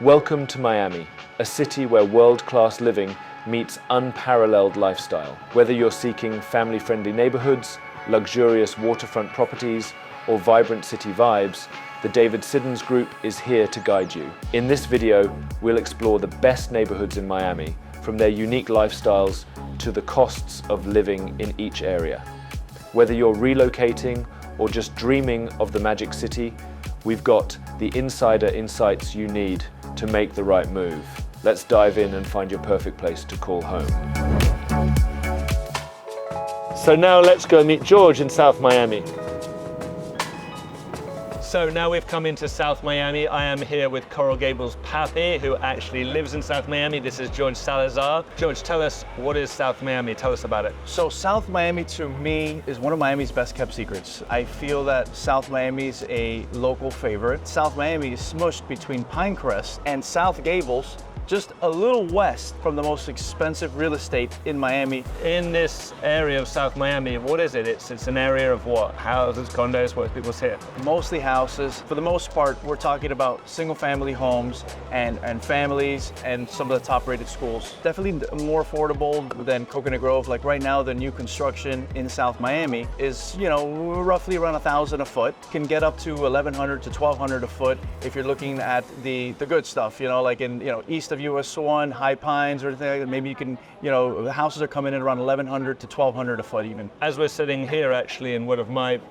Welcome to Miami, a city where world-class living meets unparalleled lifestyle. Whether you're seeking family-friendly neighborhoods, luxurious waterfront properties, or vibrant city vibes, the David Siddons Group is here to guide you. In this video, we'll explore the best neighborhoods in Miami, from their unique lifestyles to the costs of living in each area. Whether you're relocating or just dreaming of the magic city, we've got the insider insights you need to make the right move. Let's dive in and find your perfect place to call home. So now let's go meet George in South Miami. So now we've come into South Miami. I am here with Coral Gables' Pappy, who actually lives in South Miami. This is George Salazar. George, tell us, what is South Miami? Tell us about it. So South Miami, to me, is one of Miami's best kept secrets. I feel that South Miami is a local favorite. South Miami is smushed between Pinecrest and South Gables, just a little west from the most expensive real estate in Miami. In this area of South Miami, what is it? It's an area of what? Houses, condos, what people say? Mostly houses. For the most part, we're talking about single family homes and families and some of the top rated schools. Definitely more affordable than Coconut Grove. Like right now, the new construction in South Miami is, roughly around $1,000 a foot. Can get up to $1,100 to $1,200 a foot if you're looking at the good stuff, like in, east of US 1, High Pines or anything like that. Maybe you can, the houses are coming in around $1,100 to $1,200 a foot even. As we're sitting here actually in one of my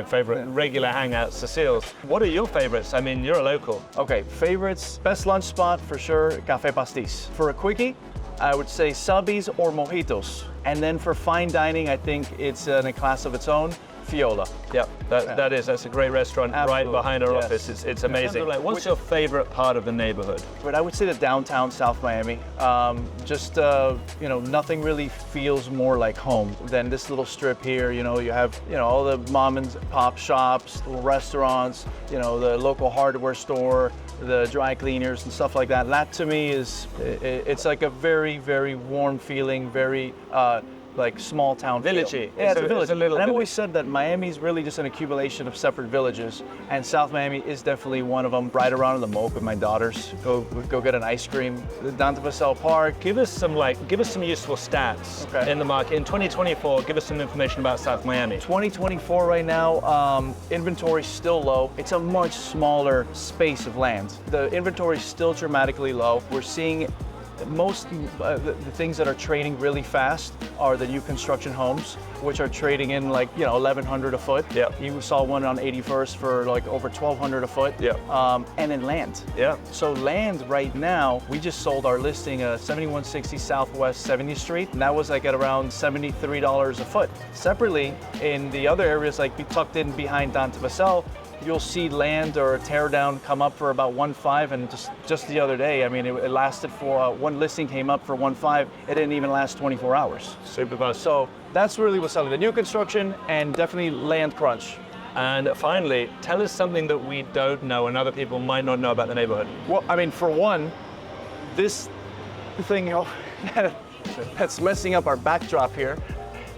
favorite regular hangouts, Cecile's, what are your favorites? I mean, you're a local. Okay, favorites, best lunch spot for sure, Café Pastis. For a quickie, I would say subbies or mojitos. And then for fine dining, I think it's in a class of its own, Fiola. Yeah, that's a great restaurant. Absolutely. Right behind our Yes. office. It's amazing. What's your favorite part of the neighborhood? But I would say the downtown South Miami. Nothing really feels more like home than this little strip here. You have, all the mom and pop shops, little restaurants, the local hardware store, the dry cleaners and stuff like that. That to me it's like a very, very warm feeling, very, like small town villagey. Yeah, it's a village. It's a little and I've village. always said that Miami's really just an accumulation of separate villages, and South Miami is definitely one of them. Right around in the Moat with my daughters, go get an ice cream down to Brickell Park. Give us some useful stats in the market. In 2024, give us some information about South Miami. 2024 right now, inventory's still low. It's a much smaller space of land. The inventory's still dramatically low. We're seeing most the things that are trading really fast are the new construction homes, which are trading in like $1,100 a foot. Yeah. You saw one on 81st for like over $1,200 a foot. Yeah. And in land. Yeah. So land right now, we just sold our listing 7160 Southwest 70th Street, and that was like at around $73 a foot. Separately, in the other areas, like tucked in behind Don Tabasel, you'll see land or tear down come up for about 1.5, and just the other day, I mean, it lasted for one listing came up for 1.5. It didn't even last 24 hours. Super buzz. So that's really what's selling, the new construction and definitely land crunch. And finally, tell us something that we don't know and other people might not know about the neighborhood. Well, I mean, for one, this thing that's messing up our backdrop here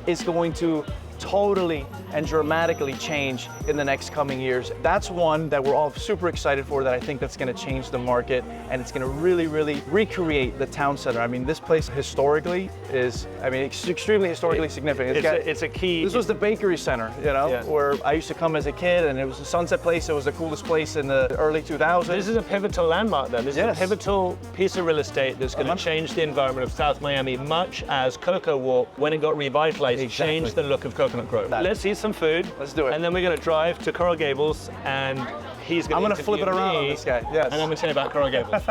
is going to totally and dramatically change in the next coming years. That's one that we're all super excited for, that I think that's going to change the market, and it's going to really, really recreate the town center. I mean, this place historically is, it's extremely historically significant. It's a key. This was the bakery center, where I used to come as a kid, and it was a Sunset Place. It was the coolest place in the early 2000s. This is a pivotal landmark then. This is a pivotal piece of real estate that's going to change the environment of South Miami, much as Cocoa Walk, when it got revitalized, changed the look of Coconut Grove. Let's eat some food. Let's do it. And then we're going to drive to Coral Gables, and he's going to I'm going to flip it around on this guy. Yes. And I'm going to tell you about Coral Gables.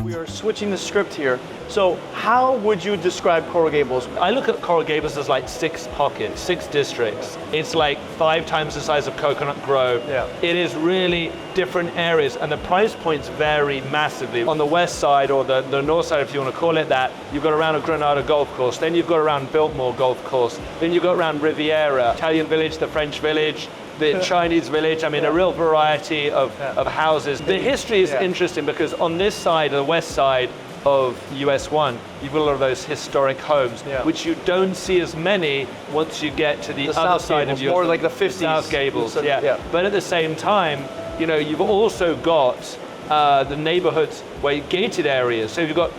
We are switching the script here. So how would you describe Coral Gables? I look at Coral Gables as like 6 pockets, 6 districts. It's like 5 times the size of Coconut Grove. Yeah. It is really different areas, and the price points vary massively. On the west side, or the north side, if you want to call it that, you've got around a Granada golf course, then you've got around Biltmore golf course, then you've got around Riviera, Italian Village, the French Village, the Chinese Village. I mean, a real variety of houses. The history is interesting because on this side, the west side of US 1, you've got a lot of those historic homes, which you don't see as many once you get to the other side of more like the 50s. South Gables. But at the same time, you've also got the neighborhoods where gated areas. So you've got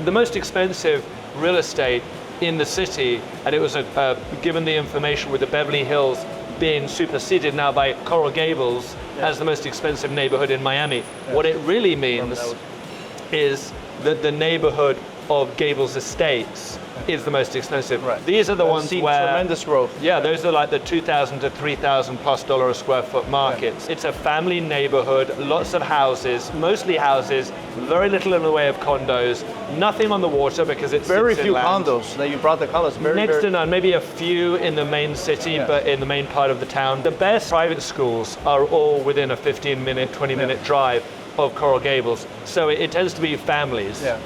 the most expensive real estate in the city, and it was given the information with the Beverly Hills being superseded now by Coral Gables as the most expensive neighborhood in Miami. What it really means is that the neighborhood of Gables Estates is the most expensive. Right. These are the ones where tremendous growth. Yeah, those are like the $2,000 to $3,000+ a square foot markets. Right. It's a family neighborhood, lots of houses, mostly houses, very little in the way of condos, nothing on the water because it's very few condos. That you brought the colors. Next to none, maybe a few in the main city, but in the main part of the town. The best private schools are all within a 15-minute, 20-minute drive of Coral Gables. So it tends to be families. Yeah.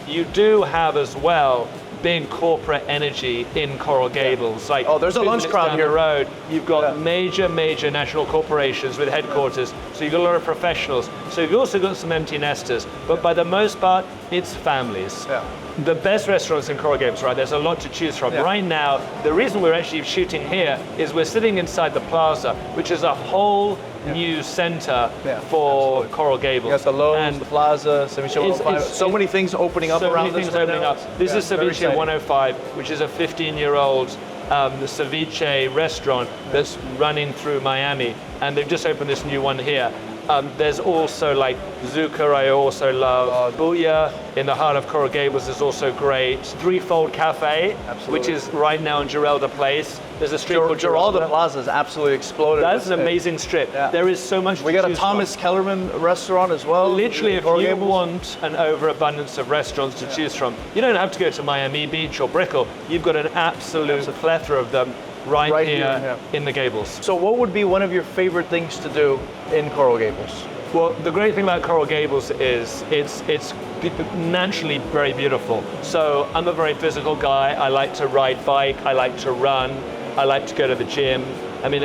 You do have as well big corporate energy in Coral Gables. Like there's a lunch crowd down here. The road, you've got major national corporations with headquarters. So you've got a lot of professionals. So you've also got some empty nesters. But by the most part, it's families. Yeah. The best restaurants in Coral Gables, right? There's a lot to choose from. Yeah. Right now, the reason we're actually shooting here is we're sitting inside the plaza, which is a whole new center for Coral Gables. You got the Lowe's, the Plaza, so many things opening up around this. This is Ceviche 105, which is a 15-year-old ceviche restaurant that's running through Miami, and they've just opened this new one here. There's also like Zucca, I also love. Booyah in the heart of Coral Gables is also great. Threefold Cafe, which is right now in Geralda Place. There's a strip called Geralda Plaza is absolutely exploded. That's an amazing strip. Yeah. There is so much. We got a Thomas Kellerman restaurant as well. Literally, if you want an overabundance of restaurants to choose from, you don't have to go to Miami Beach or Brickell. You've got an absolute plethora of them right here in the Gables. So what would be one of your favorite things to do in Coral Gables? Well, the great thing about Coral Gables is it's naturally very beautiful. So I'm a very physical guy. I like to ride bike. I like to run. I like to go to the gym. I mean,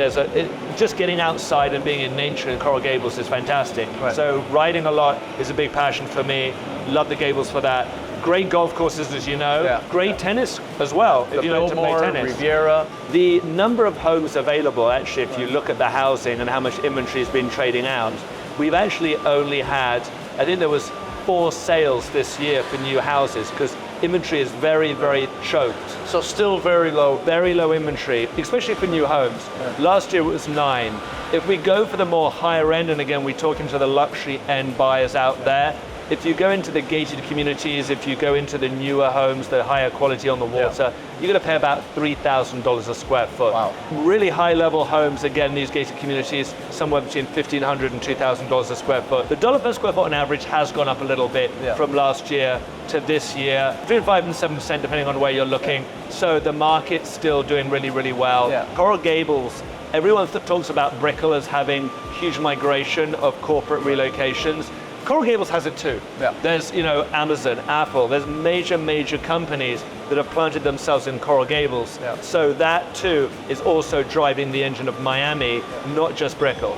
just getting outside and being in nature in Coral Gables is fantastic. Right. So riding a lot is a big passion for me. Love the Gables for that. Great golf courses, as you know. Yeah. Great tennis as well, if you like to play tennis. Riviera. The number of homes available, actually, if you look at the housing and how much inventory has been trading out, we've actually only had, I think there was 4 sales this year for new houses because inventory is very, very choked. So still very low. Very low inventory, especially for new homes. Yeah. Last year it was 9. If we go for the more higher end, and again, we're talking to the luxury end buyers out there, if you go into the gated communities, if you go into the newer homes, the higher quality on the water, you're going to pay about $3,000 a square foot. Wow. Really high level homes, again, these gated communities, somewhere between $1,500 and $2,000 a square foot. The dollar per square foot on average has gone up a little bit from last year to this year, between 5 and 7% depending on where you're looking. So the market's still doing really, really well. Coral Gables, everyone talks about Brickell as having huge migration of corporate relocations. Coral Gables has it too. Yeah. There's, Amazon, Apple, there's major companies that have planted themselves in Coral Gables. Yeah. So that too is also driving the engine of Miami, not just Brickell.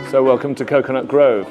So welcome to Coconut Grove.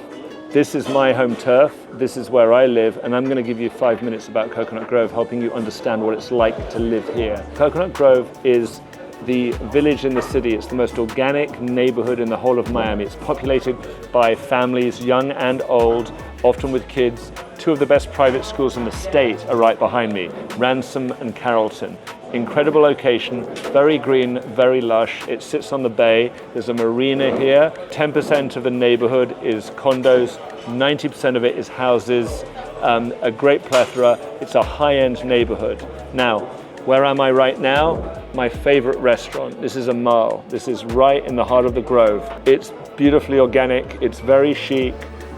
This is my home turf, this is where I live, and I'm going to give you 5 minutes about Coconut Grove, helping you understand what it's like to live here. Coconut Grove is the village in the city. It's the most organic neighborhood in the whole of Miami. It's populated by families, young and old, often with kids. 2 of the best private schools in the state are right behind me, Ransom and Carrollton. Incredible location, very green, very lush. It sits on the bay. There's a marina here. 10% of the neighborhood is condos. 90% of it is houses. A great plethora. It's a high-end neighborhood. Now, where am I right now? My favorite restaurant. This is a Marl. This is right in the heart of the Grove. It's beautifully organic. It's very chic.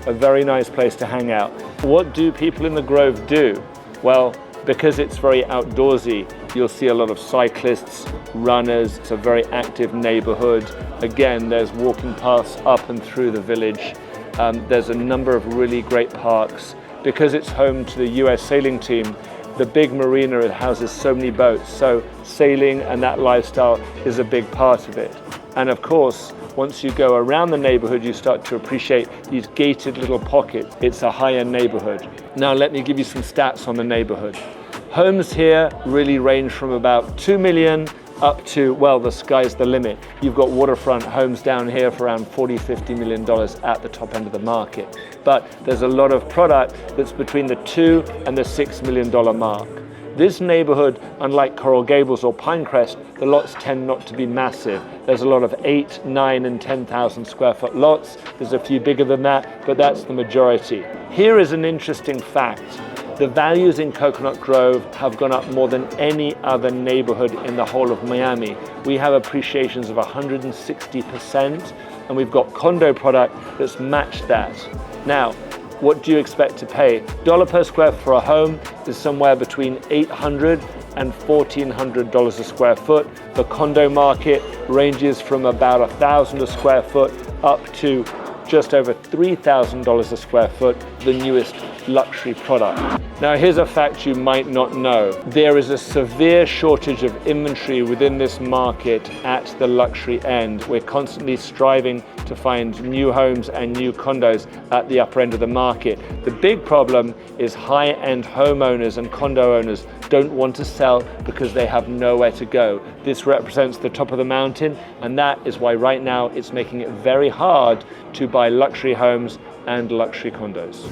A very nice place to hang out. What do people in the Grove do? Well, because it's very outdoorsy, you'll see a lot of cyclists, runners. It's a very active neighborhood. Again, there's walking paths up and through the village. There's a number of really great parks. Because it's home to the US sailing team, the big marina houses so many boats. So sailing and that lifestyle is a big part of it. And of course, once you go around the neighborhood, you start to appreciate these gated little pockets. It's a high-end neighborhood. Now let me give you some stats on the neighborhood. Homes here really range from about $2 million up to, well, the sky's the limit. You've got waterfront homes down here for around $40–50 million at the top end of the market. But there's a lot of product that's between the $2 and the $6 million mark. This neighborhood, unlike Coral Gables or Pinecrest, the lots tend not to be massive. There's a lot of 8, 9, and 10,000 square foot lots. There's a few bigger than that, but that's the majority. Here is an interesting fact. The values in Coconut Grove have gone up more than any other neighborhood in the whole of Miami. We have appreciations of 160%, and we've got condo product that's matched that. Now, what do you expect to pay? Dollar per square for a home is somewhere between $800 and $1,400 a square foot. The condo market ranges from about $1,000 a square foot up to just over $3,000 a square foot, the newest luxury product. Now here's a fact you might not know. There is a severe shortage of inventory within this market at the luxury end. We're constantly striving to find new homes and new condos at the upper end of the market. The big problem is high-end homeowners and condo owners don't want to sell because they have nowhere to go. This represents the top of the mountain, and that is why right now it's making it very hard to buy luxury homes and luxury condos.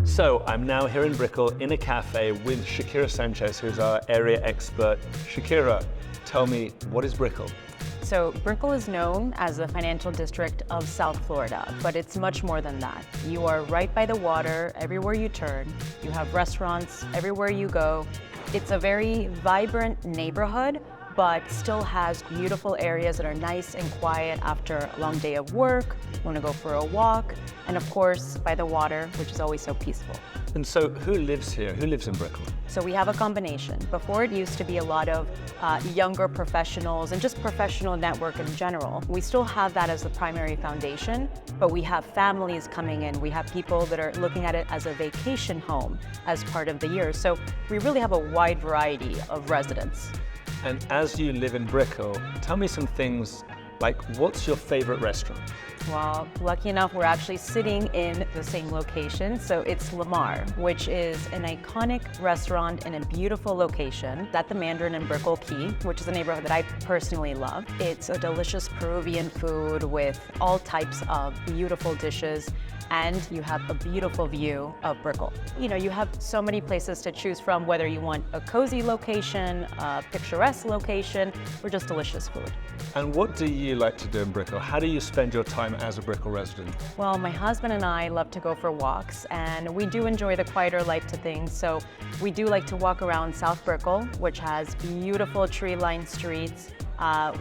So I'm now here in Brickell in a cafe with Shakira Sanchez, who's our area expert. Shakira, tell me, what is Brickell? So Brickell is known as the financial district of South Florida, but it's much more than that. You are right by the water everywhere you turn. You have restaurants everywhere you go. It's a very vibrant neighborhood, but still has beautiful areas that are nice and quiet after a long day of work, want to go for a walk, and of course by the water, which is always so peaceful. And so who lives here? Who lives in Brickell? So we have a combination. Before, it used to be a lot of younger professionals and just professional network in general. We still have that as the primary foundation, but we have families coming in. We have people that are looking at it as a vacation home as part of the year. So we really have a wide variety of residents. And as you live in Brickell, tell me some things like, what's your favorite restaurant? Well, lucky enough, we're actually sitting in the same location. So it's Lamar, which is an iconic restaurant in a beautiful location at the Mandarin in Brickell Key, which is a neighborhood that I personally love. It's a delicious Peruvian food with all types of beautiful dishes, and you have a beautiful view of Brickell. You know, you have so many places to choose from, whether you want a cozy location, a picturesque location, or just delicious food. And what do you like to do in Brickell? How do you spend your time as a Brickell resident? Well, my husband and I love to go for walks, and we do enjoy the quieter life to things. So we do like to walk around South Brickell, which has beautiful tree-lined streets.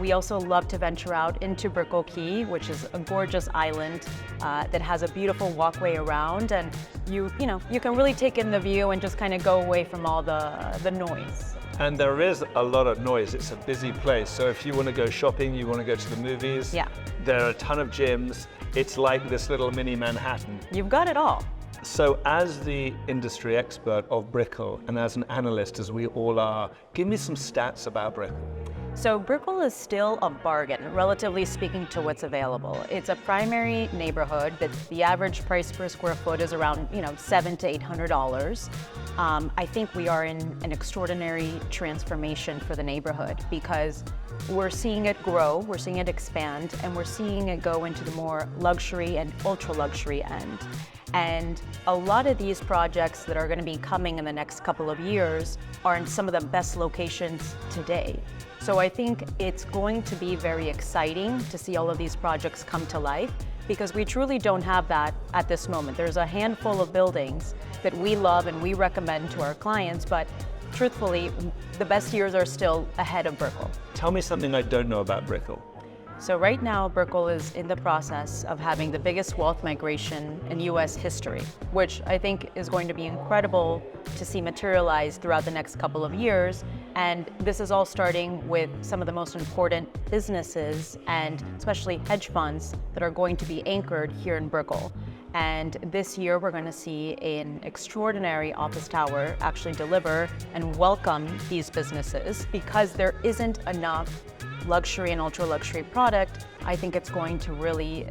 We also love to venture out into Brickell Key, which is a gorgeous island that has a beautiful walkway around, and you can really take in the view and just kind of go away from all the noise. And there is a lot of noise. It's a busy place. So if you want to go shopping, you want to go to the movies, yeah, there are a ton of gyms. It's like this little mini Manhattan. You've got it all. So as the industry expert of Brickell and as an analyst, as we all are, give me some stats about Brickell. So Brickell is still a bargain, relatively speaking, to what's available. It's a primary neighborhood that the average price per square foot is around, $700 to $800. I think we are in an extraordinary transformation for the neighborhood because we're seeing it grow, we're seeing it expand, and we're seeing it go into the more luxury and ultra luxury end. And a lot of these projects that are going to be coming in the next couple of years are in some of the best locations today. So I think it's going to be very exciting to see all of these projects come to life because we truly don't have that at this moment. There's a handful of buildings that we love and we recommend to our clients, but truthfully, the best years are still ahead of Brickell. Tell me something I don't know about Brickell. So right now, Brickell is in the process of having the biggest wealth migration in US history, which I think is going to be incredible to see materialize throughout the next couple of years. And this is all starting with some of the most important businesses and especially hedge funds that are going to be anchored here in Brickell. And this year, we're going to see an extraordinary office tower actually deliver and welcome these businesses because there isn't enough luxury and ultra luxury product. I think it's going to really,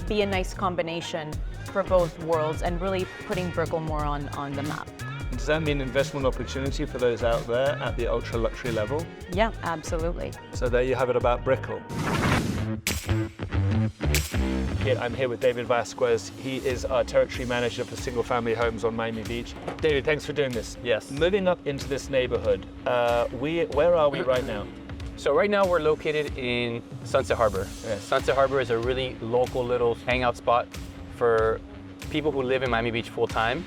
be a nice combination for both worlds and really putting Brickell more on the map. Does that mean investment opportunity for those out there at the ultra luxury level? Yeah, absolutely. So there you have it about Brickell. I'm here with David Vasquez. He is our territory manager for single family homes on Miami Beach. David, thanks for doing this. Yes. Moving up into this neighborhood, where are we right now? So right now we're located in Sunset Harbor. Sunset Harbor is a really local little hangout spot for people who live in Miami Beach full time.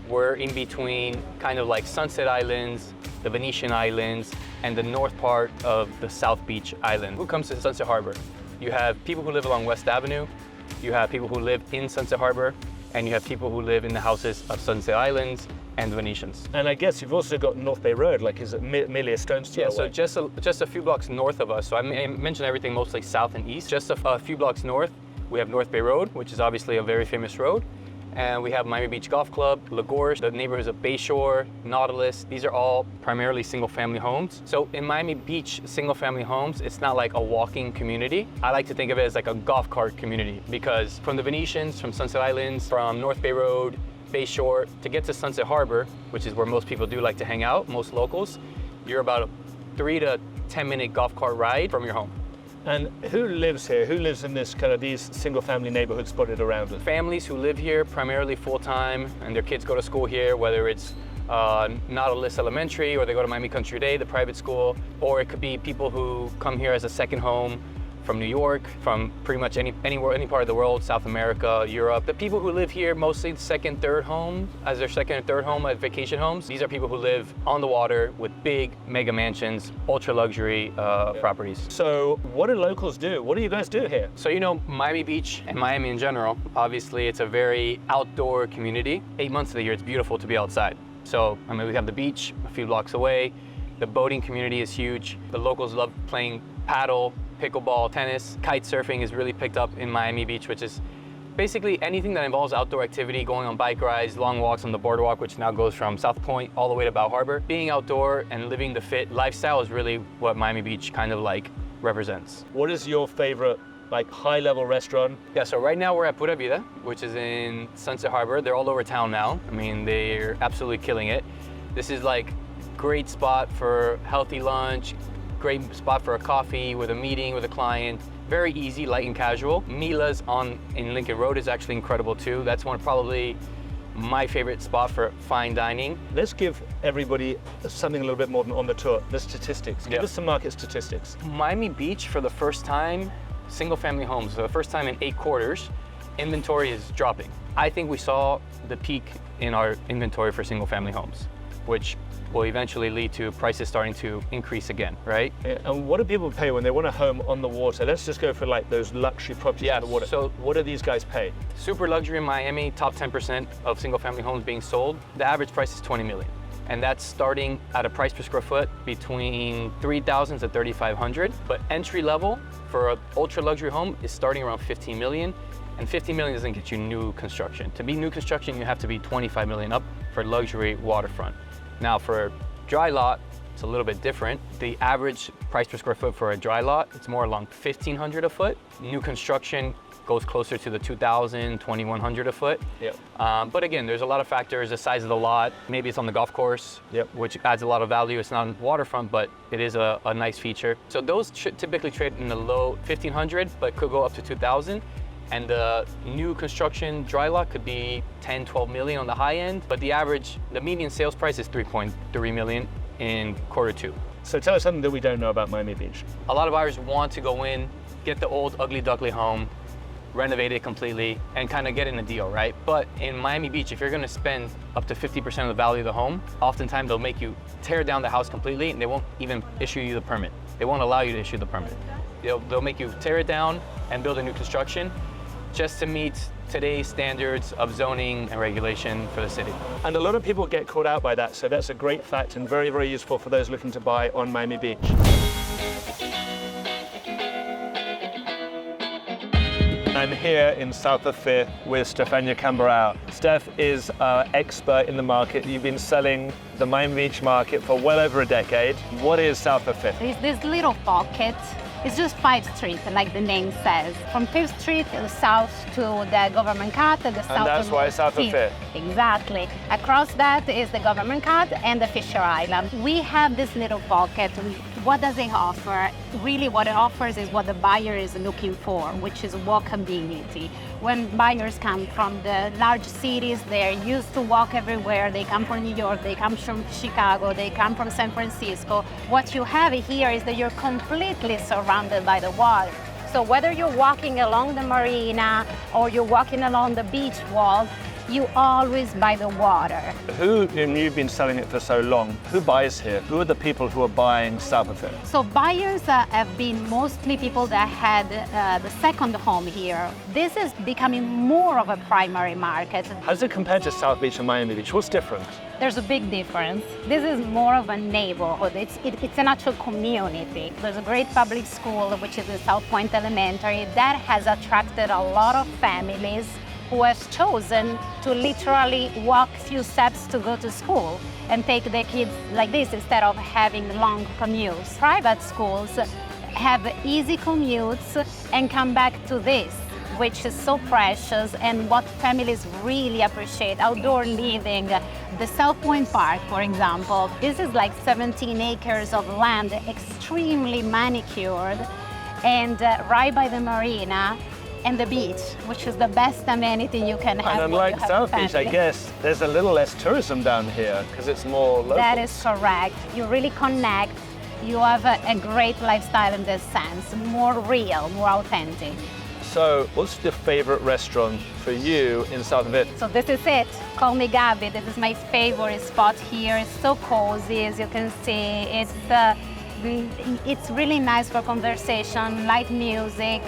We're in between kind of like Sunset Islands, the Venetian Islands, and the north part of the South Beach Island. Who comes to Sunset Harbor? You have people who live along West Avenue, you have people who live in Sunset Harbor, and you have people who live in the houses of Sunset Islands and the Venetians. And I guess you've also got North Bay Road, like is it merely a stone's throw away? So just a few blocks north of us. So I mentioned everything mostly south and east. Just a few blocks north, we have North Bay Road, which is obviously a very famous road. And we have Miami Beach Golf Club, LaGorge, the neighborhoods of Bayshore, Nautilus. These are all primarily single-family homes. So in Miami Beach, single-family homes, it's not like a walking community. I like to think of it as like a golf cart community because from the Venetians, from Sunset Islands, from North Bay Road, Bayshore, to get to Sunset Harbor, which is where most people do like to hang out, most locals, you're about a 3 to 10-minute golf cart ride from your home. And who lives here? Who lives in this kind of these single-family neighborhoods spotted around us? Families who live here primarily full-time and their kids go to school here, whether it's Nautilus Elementary or they go to Miami Country Day, the private school, or it could be people who come here as a second home from New York, from pretty much anywhere, any part of the world, South America, Europe. The people who live here, mostly second, third home, as their second and third home as vacation homes. These are people who live on the water with big mega mansions, ultra luxury properties. So what do locals do? What do you guys do here? So Miami Beach and Miami in general, obviously it's a very outdoor community. 8 months of the year, it's beautiful to be outside. So, we have the beach a few blocks away. The boating community is huge. The locals love playing paddle, pickleball, tennis. Kite surfing is really picked up in Miami Beach, which is basically anything that involves outdoor activity, going on bike rides, long walks on the boardwalk, which now goes from South Point all the way to Bow Harbor. Being outdoor and living the fit lifestyle is really what Miami Beach kind of like represents. What is your favorite high-level restaurant? Yeah, so right now we're at Pura Vida, which is in Sunset Harbor. They're all over town now. They're absolutely killing it. This is great spot for healthy lunch, great spot for a coffee with a meeting with a client. Very easy, light and casual. Mila's in Lincoln Road is actually incredible too. That's probably my favorite spot for fine dining. Let's give everybody something a little bit more than on the tour, the statistics. Give us some market statistics. Miami Beach, for the first time, single family homes, for the first time in 8 quarters, inventory is dropping. I think we saw the peak in our inventory for single family homes, which will eventually lead to prices starting to increase again, right? Yeah, and what do people pay when they want a home on the water? Let's just go for those luxury properties on the water. So what do these guys pay? Super luxury in Miami, top 10% of single family homes being sold. The average price is $20 million. And that's starting at a price per square foot between $3,000 to $3,500. But entry level for an ultra luxury home is starting around $15 million. And $15 million doesn't get you new construction. To be new construction, you have to be $25 million up for luxury waterfront. Now for dry lot, it's a little bit different. The average price per square foot for a dry lot, it's more along $1,500 a foot. New construction goes closer to the $2,000, $2,100 a foot. Yep. But again, there's a lot of factors, the size of the lot, maybe it's on the golf course, which adds a lot of value. It's not on waterfront, but it is a nice feature. So those typically trade in the low $1,500, but could go up to $2,000. And the new construction dry lot could be 10, 12 million on the high end, but the median sales price is 3.3 million in Q2. So tell us something that we don't know about Miami Beach. A lot of buyers want to go in, get the old ugly duckly home, renovate it completely, and kind of get in a deal, right? But in Miami Beach, if you're gonna spend up to 50% of the value of the home, oftentimes they'll make you tear down the house completely and they won't even issue you the permit. They won't allow you to issue the permit. They'll make you tear it down and build a new construction, just to meet today's standards of zoning and regulation for the city. And a lot of people get caught out by that, so that's a great fact and very, very useful for those looking to buy on Miami Beach. I'm here in South of Fifth with Stefania Camberau. Steph is our expert in the market. You've been selling the Miami Beach market for well over a decade. What is South of Fifth? It's this little pocket It's just 5 streets, like the name says. From 5th Street south to the Government Cut, the south. And that's why it's south of 5th. Exactly. Across that is the Government Cut and the Fisher Island. We have this little pocket. What does it offer? Really what it offers is what the buyer is looking for, which is walkability. When buyers come from the large cities, they're used to walk everywhere. They come from New York, they come from Chicago, they come from San Francisco. What you have here is that you're completely surrounded by the water. So whether you're walking along the marina or you're walking along the beach wall, you always by the water. Who, and you've been selling it for so long, who buys here? Who are the people who are buying south of it? So buyers have been mostly people that had the second home here. This is becoming more of a primary market. How does it compare to South Beach and Miami Beach? What's different? There's a big difference. This is more of a neighborhood. It's an actual community. There's a great public school, which is the South Point Elementary, that has attracted a lot of families who have chosen to literally walk a few steps to go to school and take their kids like this instead of having long commutes. Private schools have easy commutes and come back to this, which is so precious and what families really appreciate. Outdoor living, the South Point Park, for example, this is like 17 acres of land, extremely manicured, and right by the marina and the beach, which is the best amenity you can have. And unlike South Beach, I guess, there's a little less tourism down here because it's more local. That is correct. You really connect. You have a great lifestyle in this sense, more real, more authentic. So what's your favorite restaurant for you in South of it? So this is it. Call me Gabby. This is my favorite spot here. It's so cozy, as you can see. It's really nice for conversation, light music,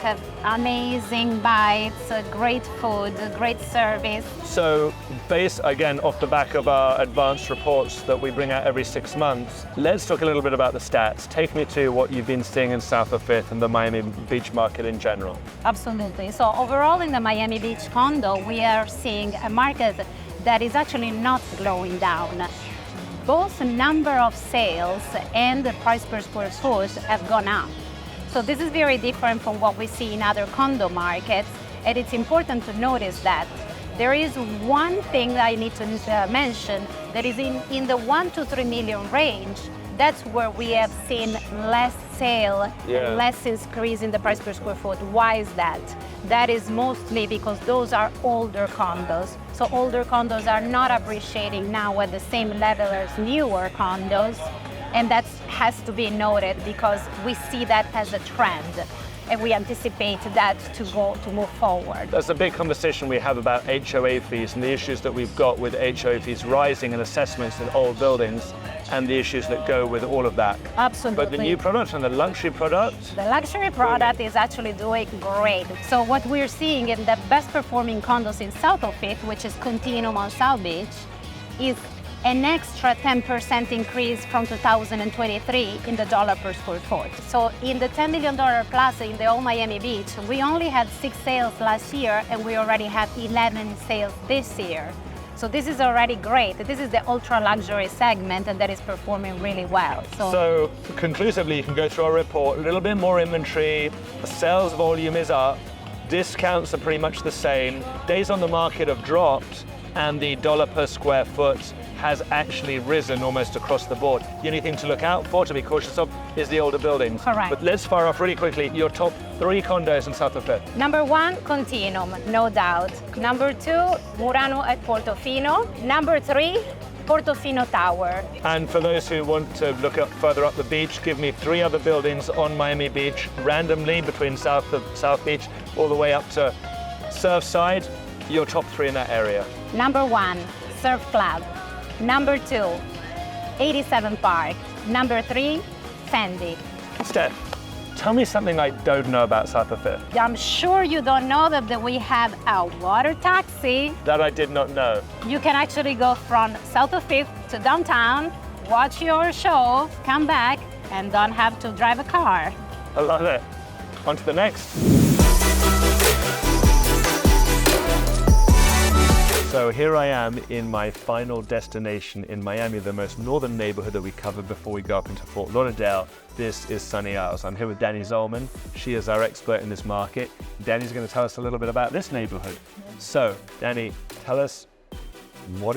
amazing bites, great food, great service. So based, again, off the back of our advanced reports that we bring out every 6 months, let's talk a little bit about the stats. Take me to what you've been seeing in South of Fifth and the Miami Beach market in general. Absolutely. So overall in the Miami Beach condo, we are seeing a market that is actually not slowing down. Both the number of sales and the price per square foot have gone up. So this is very different from what we see in other condo markets, and it's important to notice that there is one thing that I need to mention that is in the 1 to 3 million range. That's where we have seen less sale, and less increase in the price per square foot. Why is that? That is mostly because those are older condos. So older condos are not appreciating now at the same level as newer condos. And that has to be noted because we see that as a trend. And we anticipate that to move forward. There's a big conversation we have about HOA fees and the issues that we've got with HOA fees rising in assessments in old buildings and the issues that go with all of that. Absolutely. But the new product and the luxury product? The luxury product is actually doing great. So what we're seeing in the best performing condos in South of it, which is Continuum on South Beach, is an extra 10% increase from 2023 in the dollar per square foot. So in the $10 million plaza in the old Miami Beach, we only had 6 sales last year and we already have 11 sales this year. So this is already great. This is the ultra luxury segment and that is performing really well. So conclusively, you can go through our report, a little bit more inventory, the sales volume is up, discounts are pretty much the same, days on the market have dropped, and the dollar per square foot has actually risen almost across the board. The only thing to look out for, to be cautious of, is the older buildings. Correct. But let's fire off really quickly your top 3 condos in South of Fifth. Number 1, Continuum, no doubt. Number 2, Murano at Portofino. Number 3, Portofino Tower. And for those who want to look up further up the beach, give me 3 other buildings on Miami Beach, randomly between South Beach all the way up to Surfside. Your top 3 in that area. Number 1, Surf Club. Number 2, 87 Park. Number 3, Fendi. Steph, tell me something I don't know about South of Fifth. I'm sure you don't know that we have a water taxi. That I did not know. You can actually go from South of Fifth to downtown, watch your show, come back, and don't have to drive a car. I love it. On to the next. So here I am in my final destination in Miami, the most northern neighborhood that we covered before we go up into Fort Lauderdale. This is Sunny Isles. I'm here with Danny Zolman. She is our expert in this market. Danny's going to tell us a little bit about this neighborhood. So, Danny, tell us where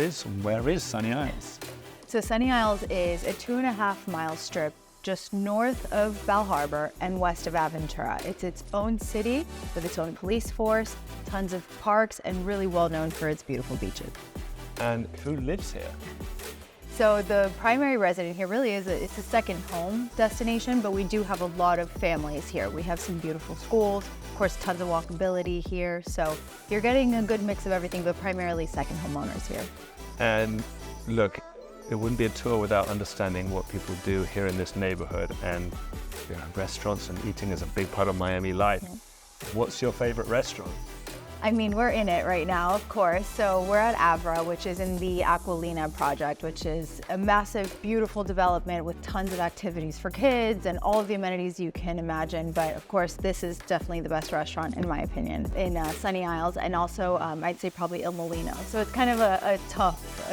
is Sunny Isles? So Sunny Isles is a 2.5-mile strip just north of Bal Harbour and west of Aventura. It's its own city with its own police force, tons of parks, and really well known for its beautiful beaches. And who lives here? So the primary resident here really is it's a second home destination, but we do have a lot of families here. We have some beautiful schools, of course, tons of walkability here. So you're getting a good mix of everything, but primarily second homeowners here. And look, it wouldn't be a tour without understanding what people do here in this neighborhood. And you know, restaurants and eating is a big part of Miami life. Yeah. What's your favorite restaurant? I mean, we're in it right now, of course. So we're at Avra, which is in the Aquilina project, which is a massive, beautiful development with tons of activities for kids and all of the amenities you can imagine. But of course, this is definitely the best restaurant, in my opinion, in Sunny Isles, and also I'd say probably Il Molino. So it's kind of a tough.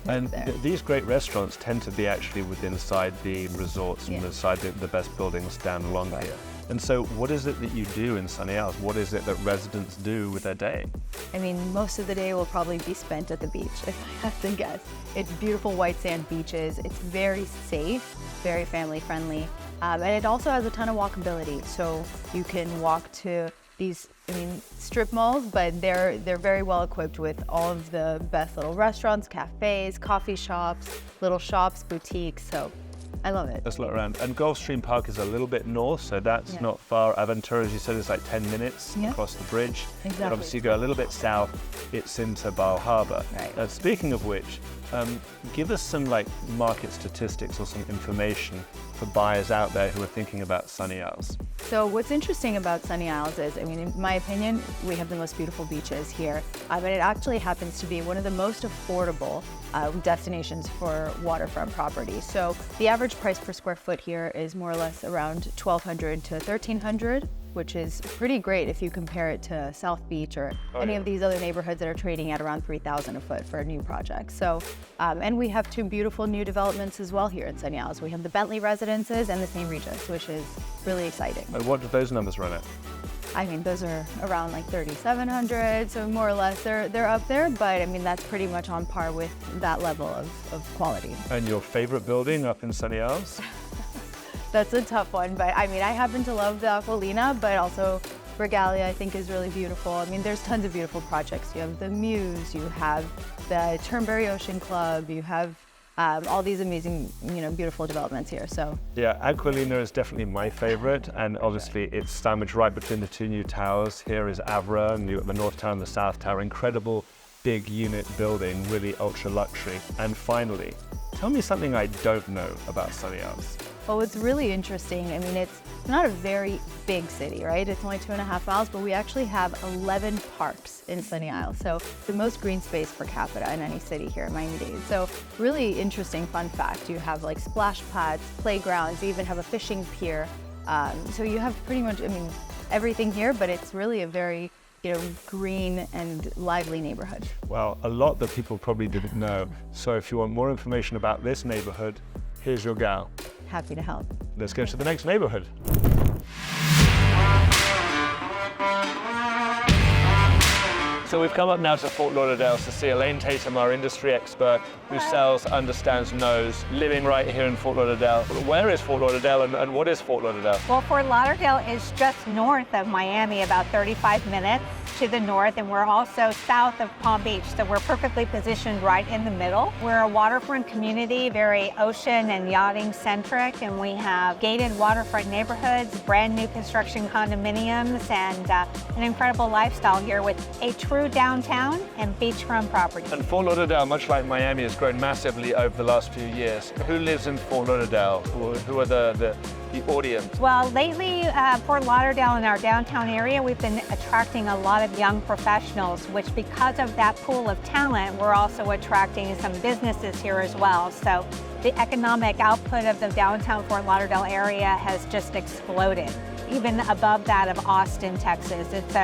And these great restaurants tend to be actually inside the resorts and inside the best buildings down along here. And so what is it that you do in Sunny Isles? What is it that residents do with their day? I mean, most of the day will probably be spent at the beach, if I have to guess. It's beautiful white sand beaches. It's very safe, very family friendly. And it also has a ton of walkability. So you can walk to these, strip malls, but they're very well equipped with all of the best little restaurants, cafes, coffee shops, little shops, boutiques. So I love it. Let's look around. And Gulfstream Park is a little bit north, so that's not far. Aventura, as you said, is like 10 minutes across the bridge. Exactly. But obviously you go a little bit south, it's into Bal Harbour. Right. Speaking of which, give us some market statistics or some information for buyers out there who are thinking about Sunny Isles. So what's interesting about Sunny Isles is, in my opinion, we have the most beautiful beaches here, but it actually happens to be one of the most affordable destinations for waterfront property. So the average price per square foot here is more or less around $1,200 to $1,300, which is pretty great if you compare it to South Beach or any of these other neighborhoods that are trading at around $3,000 a foot for a new project. So, and we have two beautiful new developments as well here in Sunny Isles. We have the Bentley residences and the St. Regis, which is really exciting. And what do those numbers run at? Those are around $3,700, so more or less they're up there, but that's pretty much on par with that level of quality. And your favorite building up in Sunny Isles? That's a tough one, but I happen to love the Aquilina, but also Brickell I think is really beautiful. There's tons of beautiful projects. You have the Muse, you have the Turnberry Ocean Club, you have all these amazing, beautiful developments here. So yeah, Aquilina is definitely my favorite, and obviously it's sandwiched right between the two new towers. Here is Avra, and you've got the North Tower and the South Tower. Incredible big unit building, really ultra luxury. And finally, tell me something I don't know about Sunny Isles. Well, what's really interesting, it's not a very big city, right? It's only 2.5 miles, but we actually have 11 parks in Sunny Isles. So the most green space per capita in any city here in Miami-Dade. So really interesting fun fact. You have splash pads, playgrounds, you even have a fishing pier. So you have pretty much, everything here, but it's really a very green and lively neighborhood. Well, a lot that people probably didn't know. So if you want more information about this neighborhood, here's your gal. Happy to help. Let's go to the next neighborhood. So we've come up now to Fort Lauderdale to see Elaine Tatum, our industry expert, who sells, understands, knows, living right here in Fort Lauderdale. Where is Fort Lauderdale and what is Fort Lauderdale? Well, Fort Lauderdale is just north of Miami, about 35 minutes to the north, and we're also south of Palm Beach, so we're perfectly positioned right in the middle. We're a waterfront community, very ocean and yachting centric, and we have gated waterfront neighborhoods, brand new construction condominiums, and an incredible lifestyle here with a true downtown and beachfront property. And Fort Lauderdale, much like Miami, has grown massively over the last few years. Who lives in Fort Lauderdale? Who are the audience? Well, lately, Fort Lauderdale in our downtown area, we've been attracting a lot of young professionals, which because of that pool of talent, we're also attracting some businesses here as well. So the economic output of the downtown Fort Lauderdale area has just exploded, even above that of Austin, Texas. It's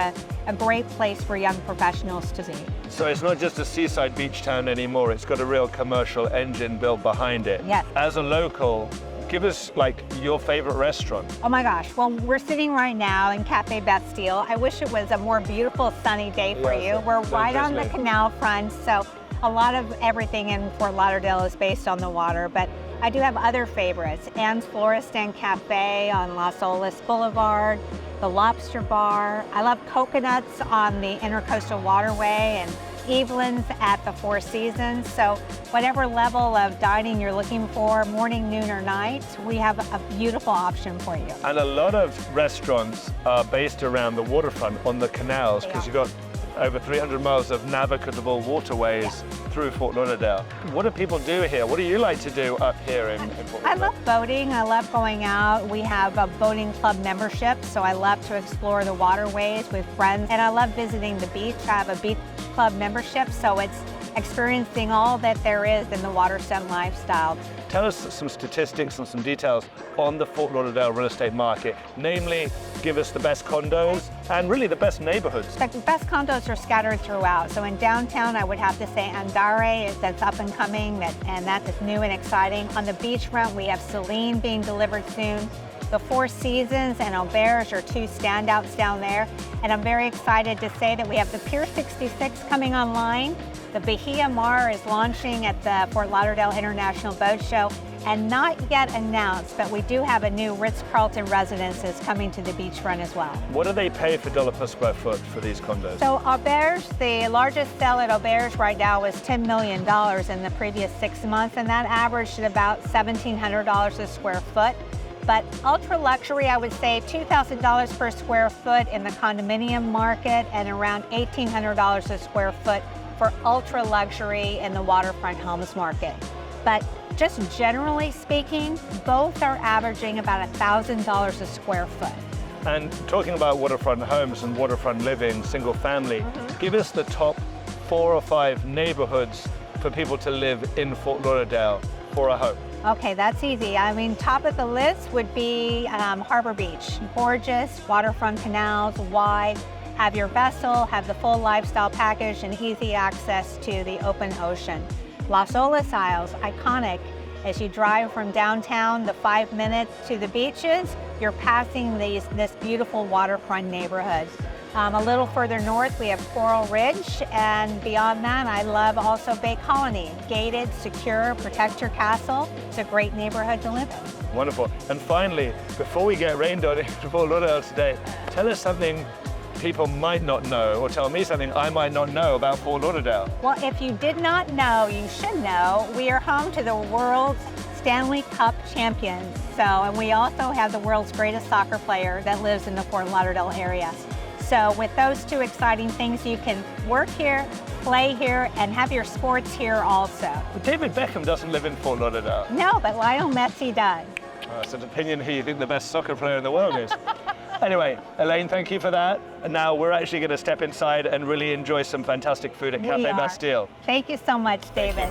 a great place for young professionals to be. So it's not just a seaside beach town anymore, it's got a real commercial engine built behind it. Yes. As a local, give us like your favorite restaurant. Oh my gosh, well, we're sitting right now in Cafe Bastille. I wish it was a more beautiful sunny day for you. We're right on the canal front, so a lot of everything in Fort Lauderdale is based on the water, but I do have other favorites. Anne's Floristan Cafe on Las Olas Boulevard, the Lobster Bar. I love coconuts on the Intercoastal Waterway, and Evelyn's at the Four Seasons. So whatever level of dining you're looking for, morning, noon, or night, we have a beautiful option for you. And a lot of restaurants are based around the waterfront on the canals, because you've got over 300 miles of navigable waterways through Fort Lauderdale. What do people do here? What do you like to do up here in Fort Lauderdale? I love boating. I love going out. We have a boating club membership, so I love to explore the waterways with friends. And I love visiting the beach. I have a beach club membership, so it's experiencing all that there is in the waterfront lifestyle. Tell us some statistics and some details on the Fort Lauderdale real estate market. Namely, give us the best condos and really the best neighborhoods. The best condos are scattered throughout. So in downtown, I would have to say Andare, that's up and coming, and that is new and exciting. On the beachfront, we have Celine being delivered soon. The Four Seasons and Auberge are two standouts down there. And I'm very excited to say that we have the Pier 66 coming online. The Bahia Mar is launching at the Fort Lauderdale International Boat Show, and not yet announced, but we do have a new Ritz-Carlton Residences coming to the beachfront as well. What do they pay for dollar per square foot for these condos? So Auberge, the largest sale at Auberge right now was $10 million in the previous 6 months, and that averaged at about $1,700 a square foot. But ultra luxury, I would say $2,000 per square foot in the condominium market, and around $1,800 a square foot for ultra luxury in the waterfront homes market. But just generally speaking, both are averaging about $1,000 a square foot. And talking about waterfront homes and waterfront living, single family, give us the top 4 or 5 neighborhoods for people to live in Fort Lauderdale for a home. Okay, that's easy. I mean, top of the list would be Harbor Beach. Gorgeous, waterfront canals, wide, have your vessel, have the full lifestyle package, and easy access to the open ocean. Las Olas Isles, iconic. As you drive from downtown, the 5 minutes to the beaches, you're passing this beautiful waterfront neighborhood. A little further north, we have Coral Ridge, and beyond that, I love also Bay Colony. Gated, secure, protect your castle. It's a great neighborhood to live in. Wonderful. And finally, before we get rained on in Fort Lauderdale today, tell us something people might not know, or tell me something I might not know about Fort Lauderdale. Well, if you did not know, you should know, we are home to the world's Stanley Cup champions. And we also have the world's greatest soccer player that lives in the Fort Lauderdale area. So with those two exciting things, you can work here, play here, and have your sports here also. But David Beckham doesn't live in Fort Lauderdale. No, but Lionel Messi does. It's an opinion who you think the best soccer player in the world is. Anyway, Elaine, thank you for that. And now we're actually going to step inside and really enjoy some fantastic food at Cafe Bastille. Thank you so much, David.